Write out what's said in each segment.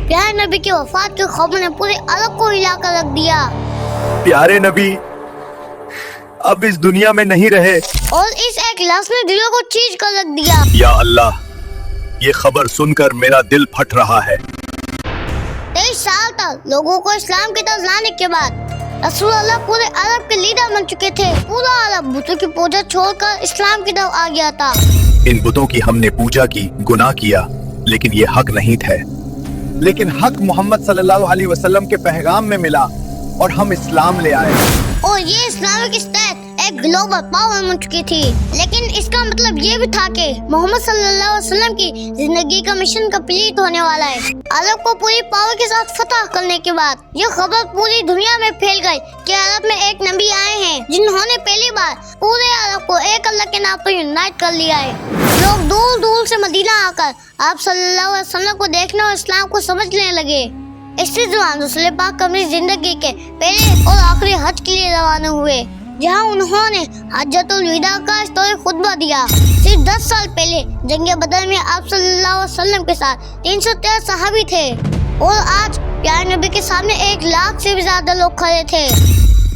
प्यारे नबी की वफात की खबर ने पूरे अरब को हिला कर रख दिया। प्यारे नबी अब इस दुनिया में नहीं रहे। और इस एक लफ्ज ने दिलों को चीर कर रख दिया। या अल्लाह, ये खबर सुनकर मेरा दिल फट रहा है। 23 साल तक लोगों को इस्लाम की तरफ लाने के बाद रसूल अल्लाह पूरे अरब के लीडर बन चुके थे। पूरा अरब बुतों की पूजा छोड़कर इस्लाम की तरफ आ गया था। इन बुतों की हमने पूजा की, गुनाह किया, लेकिन ये हक नहीं थे। लेकिन हक मोहम्मद सल्लल्लाहु अलैहि वसल्लम के पैगाम में मिला और हम इस्लाम ले आए। और ये इस्लामिक स्टेट एक ग्लोबल पावर बन चुकी थी। लेकिन इसका मतलब ये भी था कि मोहम्मद सल्लल्लाहु अलैहि वसल्लम की जिंदगी का मिशन कंप्लीट होने वाला है। अरब को पूरी पावर के साथ फतह करने के बाद ये खबर पूरी दुनिया में फैल गई कि अरब में एक नबी आए हैं जिन्होंने पहली बार पूरे अरब को एक अल्लाह के नाम पर यूनाइट कर लिया है। लोग दूर दूर से मदीना आकर आप सल्लल्लाहु अलैहि वसल्लम को देखने और इस्लाम को समझने लगे। इसी दौरान रसूल पाक अपनी जिंदगी के पहले और आखिरी हज के लिए रवाना हुए, जहां उन्होंने हज्जतुल विदा का इस्लामी खुतबा दिया। सिर्फ 10 साल पहले जंग बदर में आप सल्लल्लाहु अलैहि वसल्लम के साथ 313 सहाबी थे और आज प्यारे नबी के सामने 1 लाख से भी ज्यादा लोग खड़े थे,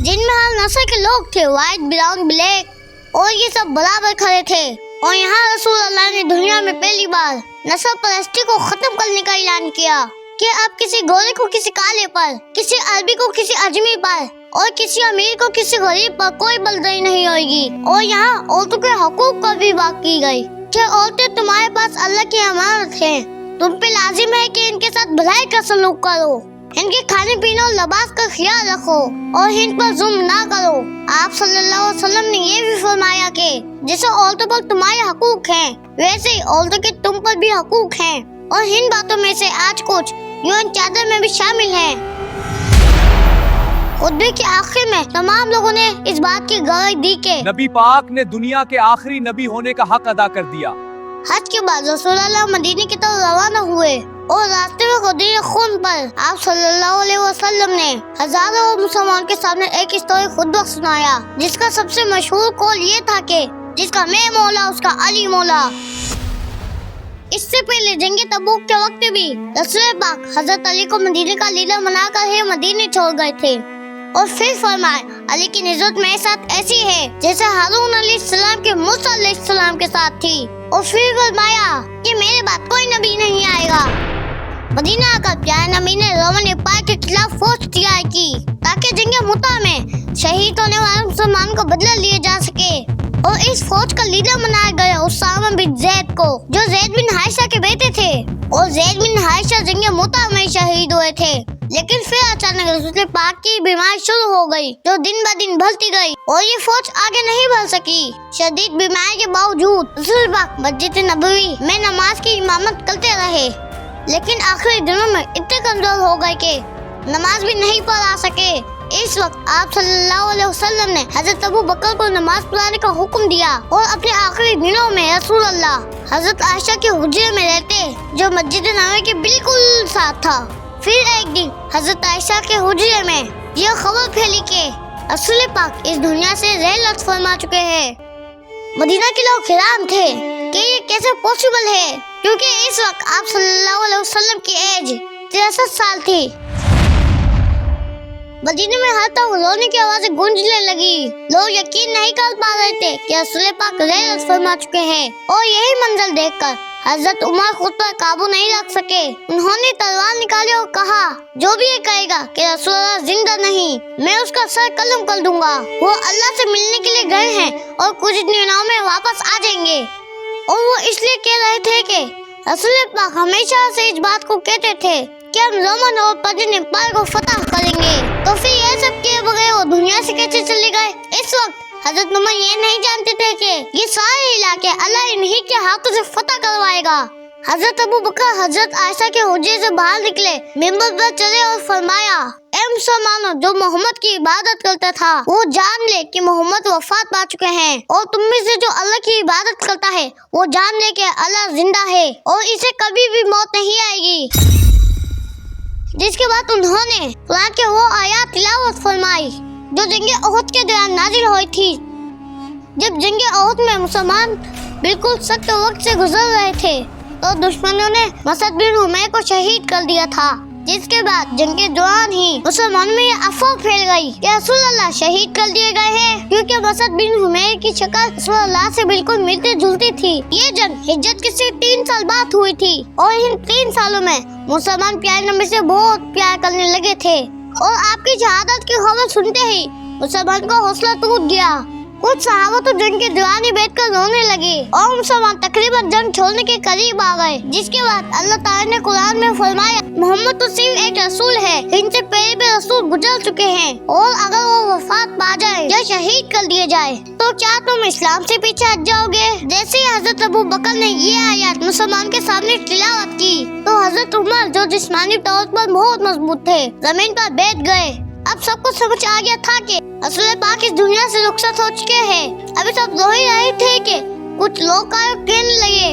जिनमें हर नस्ल के लोग थे, व्हाइट, ब्राउन, ब्लैक, और ये सब बराबर खड़े थे। और यहाँ रसूल अल्लाह ने दुनिया में पहली बार नस्ल परस्ती को खत्म करने का ऐलान किया कि अब किसी गोरे को किसी काले पर, किसी अरबी को किसी अजमी पर और किसी अमीर को किसी गरीब पर कोई बलदाई नहीं होगी। और यहाँ औरतों के हकूक को भी बात की गई कि औरतें तुम्हारे पास अल्लाह की अमानत हैं, तुम पे लाजिम है कि इनके साथ भलाई का सलूक करो, इनके खाने पीने और लिबास का ख्याल रखो और इन पर जुल्म ना करो। आप सल्लल्लाहु अलैहि वसल्लम ने ये भी फरमाया कि जैसे औरतों पर तुम्हारे हकूक हैं, वैसे ही औरतों के तुम पर भी हकूक हैं। और इन बातों में से आज कुछ यूं चादर में भी शामिल है। खुतबे के आखिर में तमाम लोगों ने इस बात की गवाही दी कि नबी पाक ने दुनिया के आखिरी नबी होने का हक अदा कर दिया। हज के बाद रसूल अल्लाह मदीने की तरफ रवाना हुए और रास्ते में खुदीर खून पर आप सल्लल्लाहु अलैहि वसल्लम ने हजारों मुसलमान के सामने एक इस्लामी खुतबा सुनाया, जिसका सबसे मशहूर कौल ये था कि जिसका मैं मौला उसका अली मौला। इससे पहले जंग तबूक के वक्त भी रसूल पाक हजरत अली को मदीने का लीडर बनाकर ही मदीने छोड़ गए थे। और फिर फरमाए अली की निस्बत मेरे साथ ऐसी है जैसे हारून अलैहिस्सलाम के मूसा अलैहिस्सलाम के साथ थी। और फिर फरमाया कि मेरे बाद कोई नबी नहीं आएगा। मदीना आकर प्यारे नबी ने रोमन एम्पायर के खिलाफ फौज तैयार की ताकि जंग मुता में शहीद होने वाले मुसलमानों को बदला लिया जा सके। और इस फौज का लीडर बनाया गया उसामा बिन जैद को, जो जैद बिन हारिसा के बेटे थे। और जैद बिन हारिसा जंग मुता में शहीद हुए थे। लेकिन फिर अचानक रसूल पाक की बीमारी शुरू हो गई, जो दिन ब दिन बढ़ती गई और ये फौज आगे नहीं बढ़ सकी। शदीद बीमारी के बावजूद रसूल पाक मस्जिद नबवी में नमाज की इमामत करते रहे, लेकिन आखिरी दिनों में इतने कमजोर हो गए कि नमाज भी नहीं पढ़ा सके। इस वक्त आप सल्लल्लाहु अलैहि वसल्लम ने हजरत अबू बकर को नमाज पढ़ाने का हुक्म दिया और अपने आखिरी दिनों में रसूल अल्लाह हजरत आयशा के हुजरे में रहते, जो मस्जिद नबवी के बिल्कुल साथ था। फिर एक दिन हजरत आयशा के हुजरे में यह खबर फैली कि रसूल पाक इस दुनिया से रहलत फरमा चुके हैं। मदीना के लोग हैरान थे कि ये कैसे पॉसिबल है, क्योंकि इस वक्त आप सल्लल्लाहु अलैहि वसल्लम की एज 63 साल थी। मदीने में हर तरफ रोने की आवाजें गूंजने लगी। लोग यकीन नहीं कर पा रहे थे कि रसूल पाक रहलत फरमा चुके हैं। और यही मंजर देखकर हजरत उमर खुद पर काबू नहीं रख सके। उन्होंने तलवार निकाली और कहा, जो भी ये कहेगा कि रसूल अल्लाह जिंदा नहीं, मैं उसका सर कलम कर दूंगा। वो अल्लाह से मिलने के लिए गए हैं और कुछ दिनों में वापस आ जाएंगे। और वो इसलिए कह रहे थे कि रसूल पाक हमेशा से इस बात को कहते थे कि हम रोमन और पर्शियन एम्पायर को फतह करेंगे। तो फिर ये सब किए बगैर वो दुनिया से कैसे चले गए? इस वक्त हजरत उमर ये नहीं जानते थे कि ये सारे इलाके अल्लाह इन्हीं के हाथों से फतह करवाएगा। हजरत अबू बकर हजरत आयशा के हुजरे से बाहर निकले, मिंबर पर चले और फरमाया, ऐ मुसलमानों, जो मोहम्मद की इबादत करता था वो जान ले कि मोहम्मद वफात पा चुके हैं। और तुम में से जो अल्लाह की इबादत करता है वो जान ले कि अल्लाह जिंदा है और इसे कभी भी मौत नहीं आएगी। जिसके बाद उन्होंने कुरान के वो आयत तिलावत फरमाई जो जंग उहद के दौरान नाजिल हुई थी, जब जंग उहद में मुसलमान बिल्कुल सख्त वक्त से गुजर रहे थे। तो दुश्मनों ने मसद बिन उमैर को शहीद कर दिया था। जिसके बाद जंग के दौरान ही मुसलमानों में ये अफवाह फैल गई कि रसूल अल्लाह शहीद कर दिए गए हैं, क्योंकि मसद बिन उमैर की शक्ल रसूल अल्लाह से बिल्कुल मिलती जुलती थी। ये जंग हिज्रत के सिर्फ 3 साल बाद हुई थी और इन 3 सालों में मुसलमान प्यारे नबी से बहुत प्यार करने लगे थे और आपकी शहादत की खबर सुनते ही मुसलमान का हौसला टूट गया। कुछ सहाबा तो जंग के दौरान ही बैठकर रोने लगे और मुसलमान तकरीबन जंग छोड़ने के करीब आ गए। जिसके बाद अल्लाह ताला ने कुरान में फरमाया, मोहम्मद तो सिर्फ एक रसूल है, इनसे पहले भी रसूल गुजर चुके हैं और अगर वो वफात पा जाए या शहीद कर दिए जाए तो क्या तुम इस्लाम से पीछे हट जाओगे? जैसे ही हजरत अबू बकर ने ये आयत मुसलमान के सामने तिलावत की तो हजरत उमर, जो जिस्मानी तौर पर बहुत मजबूत थे, जमीन पर बैठ गए। अब सबको समझ आ गया था कि रसूल पाक इस दुनिया से रुखसत हो चुके हैं। अभी सब रो ही रहे थे कि कुछ लोग कहने लगे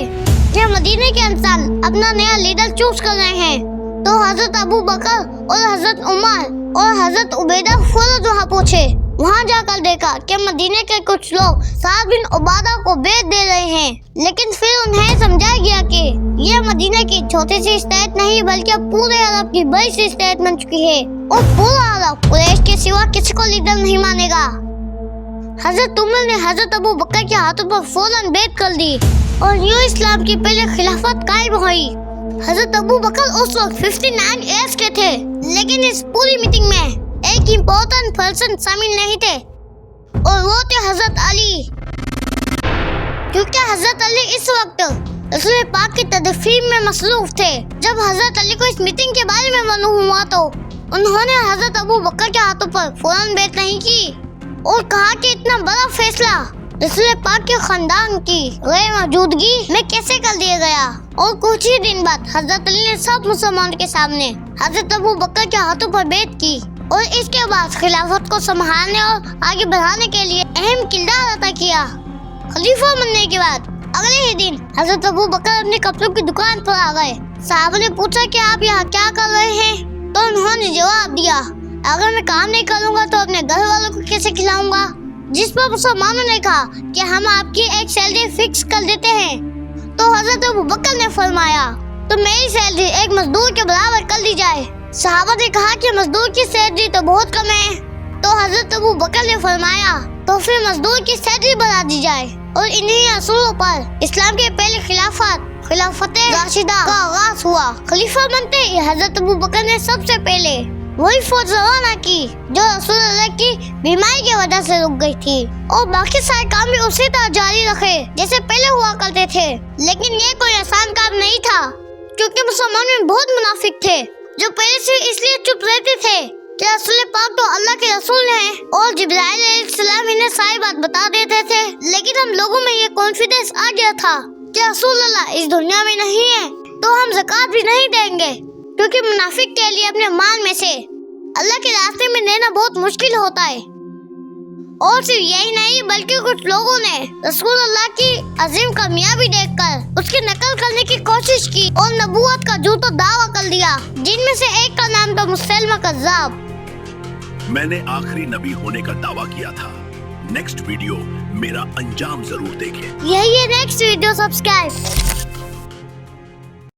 कि मदीने के इंसान अपना नया लीडर चूज कर रहे हैं। तो हजरत अबू बकर और हजरत उमर और हजरत उबैदा फौरन वहाँ पहुँचे। वहाँ जाकर देखा कि मदीने के कुछ लोग साद बिन उबादा को बेच दे रहे हैं, लेकिन फिर उन्हें समझाया गया कि ये मदीने की छोटी सी स्टेट नहीं बल्कि अब पूरे अरब की बड़ी सी स्टेट बन चुकी है और पूरा अरब कुरैश के सिवा किसी को लीडर नहीं मानेगा। हजरत उमर ने हजरत अबू बकर के हाथों पर फौरन बैत कर दी और यूं इस्लाम की पहले खिलाफत कायम हुई। हजरत अबू बकर उस वक्त 59 एज के थे, लेकिन इस पूरी मीटिंग में एक इम्पोर्टेंट पर्सन शामिल नहीं थे और वो थे हजरत अली, क्योंकि हजरत अली इस वक्त रसूल पाक की तदफीन में मसरूफ थे। जब हजरत अली को इस मीटिंग के बारे में मालूम हुआ तो उन्होंने हजरत अबू बकर के हाथों पर फौरन बैत नहीं की और कहा कि इतना बड़ा फैसला रसूल पाक के खानदान की गैर मौजूदगी में कैसे कर दिया गया। और कुछ ही दिन बाद हजरत अली ने सब मुसलमानों के सामने हजरत अबू बकर के हाथों पर बैत की और इसके बाद खिलाफत को संभालने और आगे बढ़ाने के लिए अहम किरदार अदा किया। खलीफा बनने के बाद अगले ही दिन हजरत अबू बकर अपने कपड़ों की दुकान पर आ गए। साहब ने पूछा कि आप यहाँ क्या कर रहे हैं? तो उन्होंने जवाब दिया, अगर मैं काम नहीं करूँगा तो अपने घर वालों को कैसे खिलाऊंगा? जिस पर मुसलमानों ने कहा कि हम आपकी एक सैलरी फिक्स कर देते हैं। तो हजरत अबू बकर ने फरमाया, तो मेरी सैलरी एक मजदूर के बराबर कर दी जाए। सहाबा ने कहा कि मजदूर की सैलरी तो बहुत कम है। तो हजरत अबू बकर ने फरमाया, तो फिर मजदूर की सैलरी बढ़ा दी जाए। और इन्हीं असूलों पर इस्लाम के पहले खिलाफत राशिदा का आगाज हुआ। खलीफा बनते ही हजरत अबू बकर ने सबसे पहले वही फौज रवाना की जो रसूल अल्लाह की बीमारी की वजह से रुक गई थी और बाकी सारे काम भी उसी तरह जारी रखे जैसे पहले हुआ करते थे। लेकिन ये कोई आसान काम नहीं था, क्योंकि मुसलमान में बहुत मुनाफिक थे जो पहले से इसलिए चुप रहते थे कि रसूल पाक तो अल्लाह के रसूल हैं और जिब्राइल अलैहिस्सलाम इन्हें सारी बात बता देते थे। लेकिन हम लोगों में ये कॉन्फिडेंस आ गया था कि रसूल अल्लाह इस दुनिया में नहीं है तो हम ज़कात भी नहीं देंगे, क्योंकि मुनाफिक के लिए अपने माल में से अल्लाह के रास्ते में देना बहुत मुश्किल होता है। और सिर्फ यही नहीं बल्कि कुछ लोगों ने रसूल अल्लाह की अजीम कामयाबी देखकर उसकी नकल करने की कोशिश की और नबूवत का झूठा दावा कर दिया, जिनमें से एक का नाम था मुसैलमा कज़्ज़ाब। मैंने आखिरी नबी होने का दावा किया था। नेक्स्ट वीडियो मेरा अंजाम जरूर देखें। यही है नेक्स्ट वीडियो, सब्सक्राइब।